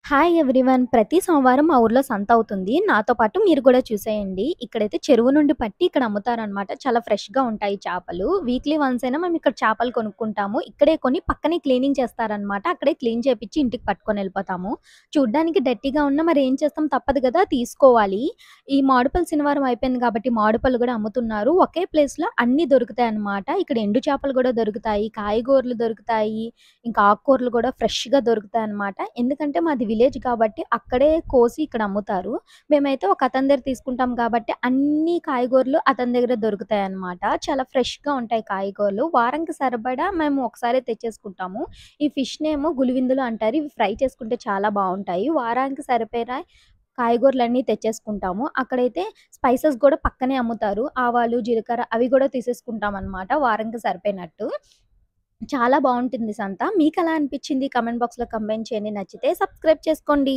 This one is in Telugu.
Hi everyone. ప్రతి సోమవారం మా ఊర్లో సంత అవుతుంది. నాతో పాటు మీరు కూడా చూసేయండి. ఇక్కడైతే చెరువు నుండి పట్టి ఇక్కడ అమ్ముతారనమాట. చాలా ఫ్రెష్‌గా ఉంటాయి చేపలు. వీక్లీ వన్స్ అయినా మేము ఇక్కడ చేపలు కొనుక్కుంటాము. ఇక్కడే కొని పక్కనే క్లీనింగ్ చేస్తారనమాట. అక్కడే క్లీన్ చేపిచ్చి ఇంటికి పట్టుకొనెళ్ళిపోతాము. చూడ్డానికి డర్టీగా ఉన్నా మరి ఏం చేస్తాం, తప్పదు కదా, తీసుకోవాలి. ఈ మామిడిపళ్ళు శనివారం అయిపోయింది కాబట్టి మామిడిపళ్ళు కూడా అమ్ముతున్నారు. ఒకే ప్లేస్‌లో అన్నీ దొరుకుతాయన్నమాట. ఇక్కడ ఎండు చేపలు కూడా దొరుకుతాయి, కాయగూరలు దొరుకుతాయి, ఇంకా ఆకుకూరలు కూడా ఫ్రెష్‌గా దొరుకుతాయన్నమాట. ఎందుకంటే మాది విలేజ్ కాబట్టి అక్కడే కోసి ఇక్కడ అమ్ముతారు. మేమైతే ఒక అతని దగ్గర తీసుకుంటాం కాబట్టి అన్ని కాయగూరలు అతని దగ్గర దొరుకుతాయన్నమాట. చాలా ఫ్రెష్‌గా ఉంటాయి కాయగూరలు. వారానికి సరిపడా మేము ఒకసారే తెచ్చేసుకుంటాము. ఈ ఫిష్‌నేమో గులివిందులు అంటారు. ఇవి ఫ్రై చేసుకుంటే చాలా బావుంటాయి. వారానికి సరిపడా కాయగూరలన్నీ తెచ్చేసుకుంటాము. అక్కడైతే స్పైసెస్ గూడా పక్కనే అమ్ముతారు. ఆవాలు, జీలకర్ర అవి గూడా తీసేసుకుంటామనమాట వారంకి సరిపోయినట్టు. చాలా బావుంటుంది సంత. మీకెలా అనిపిచ్చింది? కామెంట్ బాక్స్‌లో కామెంట్ చేయండి. నచ్చితే సబ్స్క్రైబ్ చేసుకోండి.